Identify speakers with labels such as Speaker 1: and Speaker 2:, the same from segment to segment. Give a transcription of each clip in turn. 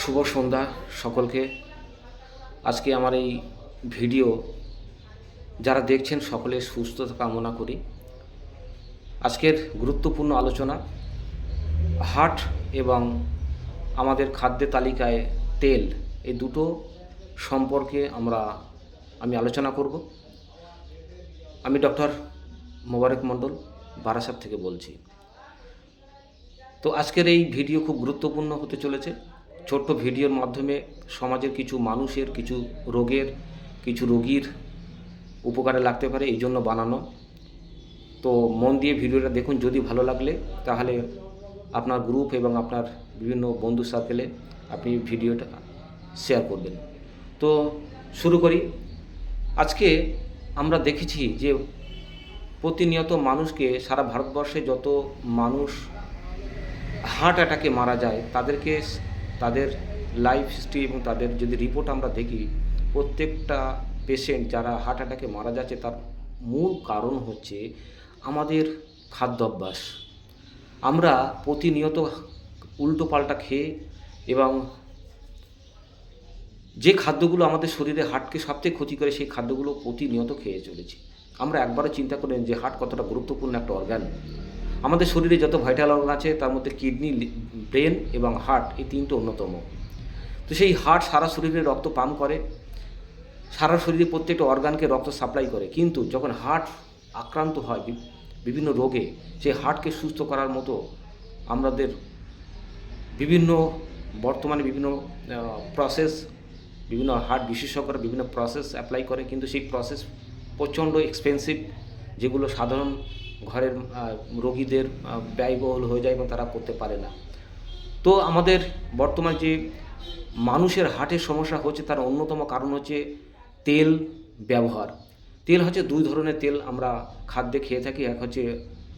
Speaker 1: শুভ সন্ধ্যা সকলকে। আজকে আমার এই ভিডিও যারা দেখছেন সকলের সুস্থতা কামনা করি। আজকের গুরুত্বপূর্ণ আলোচনা হার্ট এবং আমাদের খাদ্যের তালিকায় তেল, এই দুটো সম্পর্কে আমি আলোচনা করব। আমি ডক্টর মোবারক মণ্ডল বারাসাত থেকে বলছি। তো আজকের এই ভিডিও খুব গুরুত্বপূর্ণ হতে চলেছে। ছোট্ট ভিডিওর মাধ্যমে সমাজের কিছু মানুষের কিছু রোগীর উপকারে লাগতে পারে, এই জন্য বানানো। তো মন দিয়ে ভিডিওটা দেখুন। যদি ভালো লাগলে তাহলে আপনার গ্রুপ এবং আপনার বিভিন্ন বন্ধু সার্কেলে আপনি ভিডিওটা শেয়ার করবেন। তো শুরু করি। আজকে আমরা দেখেছি যে প্রতিনিয়ত মানুষকে, সারা ভারতবর্ষে যত মানুষ হার্ট অ্যাটাকে মারা যায় তাদের লাইফ হিস্ট্রি এবং তাদের যদি রিপোর্ট আমরা দেখি, প্রত্যেকটা পেশেন্ট যারা হার্ট অ্যাটাকে মারা যাচ্ছে তার মূল কারণ হচ্ছে আমাদের খাদ্যাভ্যাস। আমরা প্রতিনিয়ত উল্টোপাল্টা খেয়ে এবং যে খাদ্যগুলো আমাদের শরীরে হার্টকে সবথেকে ক্ষতি করে সেই খাদ্যগুলো প্রতিনিয়ত খেয়ে চলেছি। আমরা একবারও চিন্তা করেন যে হার্ট কতটা গুরুত্বপূর্ণ একটা অর্গান। আমাদের শরীরে যত ভাইটাল অর্গান আছে তার মধ্যে কিডনি, ব্রেন এবং হার্ট, এই তিনটে অন্যতম। তো সেই হার্ট সারা শরীরে রক্ত পাম্প করে, সারা শরীরে প্রত্যেকটা অর্গানকে রক্ত সাপ্লাই করে। কিন্তু যখন হার্ট আক্রান্ত হয় বিভিন্ন রোগে, সেই হার্টকে সুস্থ করার মতো আমাদের বর্তমানে বিভিন্ন প্রসেস, বিভিন্ন হার্ট বিশেষজ্ঞরা বিভিন্ন প্রসেস অ্যাপ্লাই করে, কিন্তু সেই প্রসেস প্রচণ্ড এক্সপেন্সিভ, যেগুলো সাধারণ ঘরের রোগীদের ব্যয়বহুল হয়ে যায় এবং তারা করতে পারে না। তো আমাদের বর্তমান যে মানুষের হার্টের সমস্যা হচ্ছে তার অন্যতম কারণ হচ্ছে তেল ব্যবহার। তেল হচ্ছে দুই ধরনের তেল আমরা খাদ্যে খেয়ে থাকি। এক হচ্ছে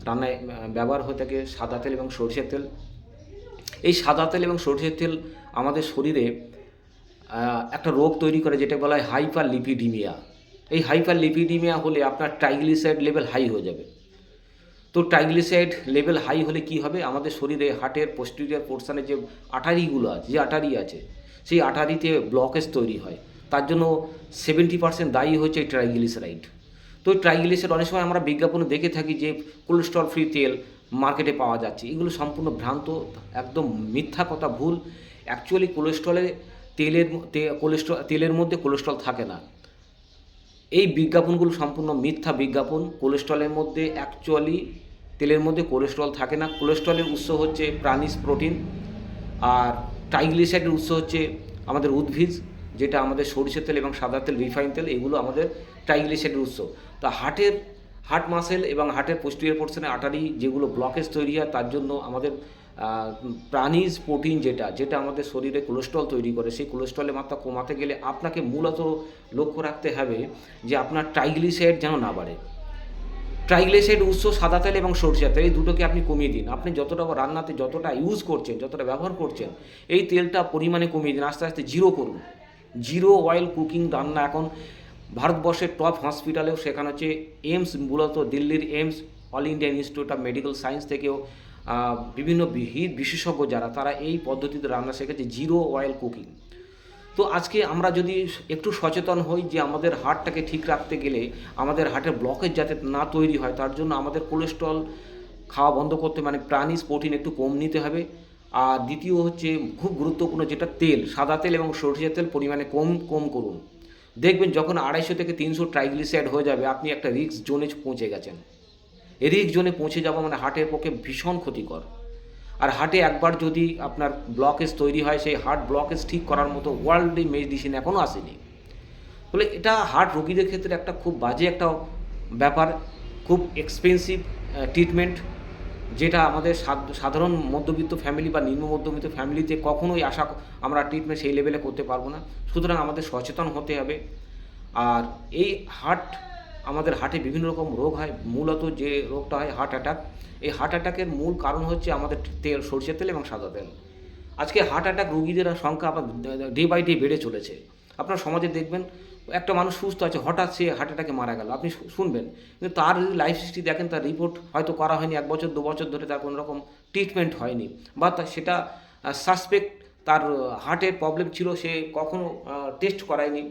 Speaker 1: রান্নায় ব্যবহার হয়ে থাকে সাদা তেল এবং সরষের তেল। এই সাদা তেল এবং সরষের তেল আমাদের শরীরে একটা রোগ তৈরি করে, যেটা বলা হয় হাইপার লিপিডিমিয়া। এই হাইপার লিপিডিমিয়া হলে আপনার ট্রাইগ্লিসারাইড লেভেল হাই হয়ে যাবে। তো ট্রাইগ্লিসারাইড লেভেল হাই হলে কি হবে, আমাদের শরীরে হার্টের পোস্টেরিয়র পোর্শনে যে আটারিগুলো আছে, সেই আটারিতে ব্লকেজ তৈরি হয়। তার জন্য 70% দায়ী হচ্ছে এই ট্রাইগ্লিসারাইড। তো ট্রাইগ্লিসারাইড অনেক সময় আমরা বিজ্ঞাপনে দেখে থাকি যে কোলেস্ট্রল ফ্রি তেল মার্কেটে পাওয়া যাচ্ছে। এগুলো সম্পূর্ণ ভ্রান্ত, একদম মিথ্যা কথা, ভুল। অ্যাকচুয়ালি তেলের মধ্যে কোলেস্ট্রল থাকে না। এই বিজ্ঞাপনগুলো সম্পূর্ণ মিথ্যা বিজ্ঞাপন। তেলের মধ্যে কোলেস্ট্রল থাকে না। কোলেস্ট্রলের উৎস হচ্ছে প্রাণীজ প্রোটিন, আর ট্রাইগ্লিসারাইডের উৎস হচ্ছে আমাদের উদ্ভিদ, যেটা আমাদের সরিষার তেল এবং সাদা তেল, রিফাইন তেল, এগুলো আমাদের ট্রাইগ্লিসারাইডের উৎস। তো হার্ট মাসেল এবং হার্টের পোস্টেরিয়র পোর্শনে আটারি যেগুলো ব্লকেজ তৈরি হয়, তার জন্য আমাদের প্রাণীজ প্রোটিন যেটা আমাদের শরীরে কোলেস্ট্রল তৈরি করে, সেই কোলেস্ট্রলের মাত্রা কমাতে গেলে আপনাকে মূলত লক্ষ্য রাখতে হবে যে আপনার ট্রাইগ্লিসারাইড যেন না বাড়ে। ট্রাইগ্লিসারাইড উৎস সাদা তেল এবং সরষের তেল, এই দুটোকে আপনি কমিয়ে দিন। আপনি যতটা রান্নাতে যতটা ইউজ করছেন, যতটা ব্যবহার করছেন, এই তেলটা পরিমাণে কমিয়ে দিন। আস্তে আস্তে জিরো করুন। জিরো অয়েল কুকিং রান্না এখন ভারতবর্ষের টপ হসপিটালেও শেখানো হচ্ছে। এইমস, মূলত দিল্লির AIIMS, all India institute of medical science থেকেও বিভিন্ন বিশেষজ্ঞ তারা এই পদ্ধতিতে রান্না শেখাচ্ছে, জিরো অয়েল কুকিং। তো আজকে আমরা যদি একটু সচেতন হই যে আমাদের হার্টটাকে ঠিক রাখতে গেলে আমাদের হার্টের ব্লকেজ যাতে না তৈরি হয়, তার জন্য আমাদের কোলেস্ট্রল খাওয়া বন্ধ করতে, মানে প্রাণীজ প্রোটিন একটু কম নিতে হবে। আর দ্বিতীয় হচ্ছে খুব গুরুত্বপূর্ণ, যেটা তেল, সাদা তেল এবং সরষের তেল পরিমাণে কম করুন। দেখবেন যখন 250 থেকে 300 ট্রাইগ্লিসারাইড হয়ে যাবে, আপনি একটা রিস্ক জোনে পৌঁছে গেছেন। এই রিস্ক জোনে পৌঁছে যাওয়া মানে হার্টের পক্ষে ভীষণ ক্ষতিকর। আর হার্টে একবার যদি আপনার ব্লকেজ তৈরি হয়, সেই হার্ট ব্লকেজ ঠিক করার মতো ওয়ার্ল্ডে মেডিসিন এখনও আসেনি। ফলে এটা হার্ট রোগীদের ক্ষেত্রে একটা খুব বাজে একটা ব্যাপার, খুব এক্সপেন্সিভ ট্রিটমেন্ট, যেটা আমাদের সাধারণ মধ্যবিত্ত ফ্যামিলি বা নিম্ন মধ্যবিত্ত ফ্যামিলিতে কখনোই আমরা ট্রিটমেন্ট সেই লেভেলে করতে পারবো না। সুতরাং আমাদের সচেতন হতে হবে। আর এই আমাদের হার্টে বিভিন্ন রকম রোগ হয়। মূলত যে রোগটা হয় হার্ট অ্যাটাক, এই হার্ট অ্যাটাকের মূল কারণ হচ্ছে আমাদের সরষের তেল এবং সাদা তেল। আজকে হার্ট অ্যাটাক রোগীদের সংখ্যা আবার ডে বাই ডে বেড়ে চলেছে। আপনার সমাজে দেখবেন একটা মানুষ সুস্থ আছে, হঠাৎ সে হার্ট অ্যাটাকে মারা গেল, আপনি শুনবেন। কিন্তু তার যদি লাইফ হিস্ট্রি দেখেন, তার রিপোর্ট হয়তো করা হয়নি, 1 বছর 2 বছর ধরে তার কোনো রকম ট্রিটমেন্ট হয়নি, বা সেটা সাসপেক্ট তার হার্টের প্রবলেম ছিল, সে কখনো টেস্ট করায়নি,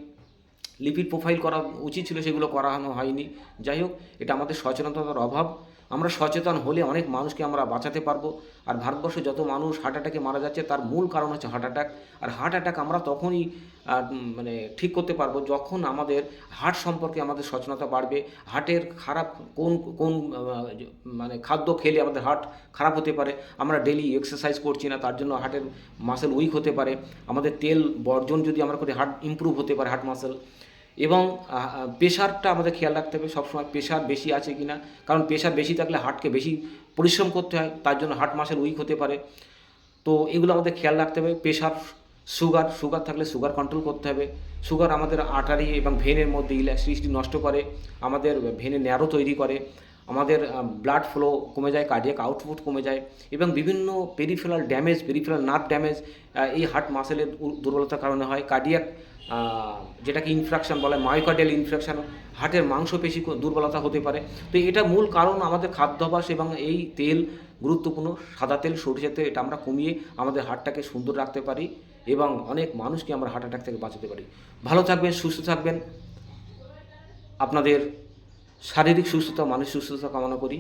Speaker 1: লিপিড প্রোফাইল করা উচিত ছিল, সেগুলো করানো হয়নি। যাই হোক, এটা আমাদের সচেতনতার অভাব। আমরা সচেতন হলে অনেক মানুষকে আমরা বাঁচাতে পারবো। আর ভারতবর্ষে যত মানুষ হার্ট অ্যাটাকে মারা যাচ্ছে তার মূল কারণ হচ্ছে হার্ট অ্যাটাক। আর হার্ট অ্যাটাক আমরা তখনই মানে ঠিক করতে পারবো যখন আমাদের হার্ট সম্পর্কে আমাদের সচেতনতা বাড়বে। হার্টের খারাপ কোন কোন মানে খাদ্য খেলে আমাদের হার্ট খারাপ হতে পারে, আমরা ডেলি এক্সারসাইজ করছি না তার জন্য হার্টের মাসেল উইক হতে পারে, আমাদের তেল বর্জন যদি আমরা করি হার্ট ইমপ্রুভ হতে পারে হার্ট মাসেল। এবং প্রেশারটা আমাদের খেয়াল রাখতে হবে সবসময়, প্রেশার বেশি আছে কি না, কারণ প্রেশার বেশি থাকলে হার্টকে বেশি পরিশ্রম করতে হয়, তার জন্য হার্ট মাসেল উইক হতে পারে। তো এগুলো আমাদের খেয়াল রাখতে হবে। প্রেশার, সুগার থাকলে সুগার কন্ট্রোল করতে হবে। সুগার আমাদের আর্টারি এবং ভেনের মধ্যে ইলাস্টিসিটি নষ্ট করে, আমাদের ভেনে ন্যারো তৈরি করে, আমাদের ব্লাড ফ্লো কমে যায়, কার্ডিয়াক আউটপুট কমে যায়, এবং বিভিন্ন peripheral damage, peripheral nerve damage এই হার্ট মাসেলের দুর্বলতার কারণে হয়। কার্ডিয়াক যেটাকে ইনফ্রাকশন বলে, মায়োকার্ডিয়াল ইনফ্রাকশন, হার্টের মাংসপেশি দুর্বলতা হতে পারে। তো এটা মূল কারণ আমাদের খাদ্যাভ্যাস এবং এই তেল গুরুত্বপূর্ণ, সাদা তেল, সরিষার তেল, এটা আমরা কমিয়ে আমাদের হার্টটাকে সুন্দর রাখতে পারি এবং অনেক মানুষকে আমরা হার্ট অ্যাটাক থেকে বাঁচাতে পারি। ভালো থাকবেন, সুস্থ থাকবেন, আপনাদের শারীরিক সুস্থতা, মানসিক সুস্থতা কামনা করি।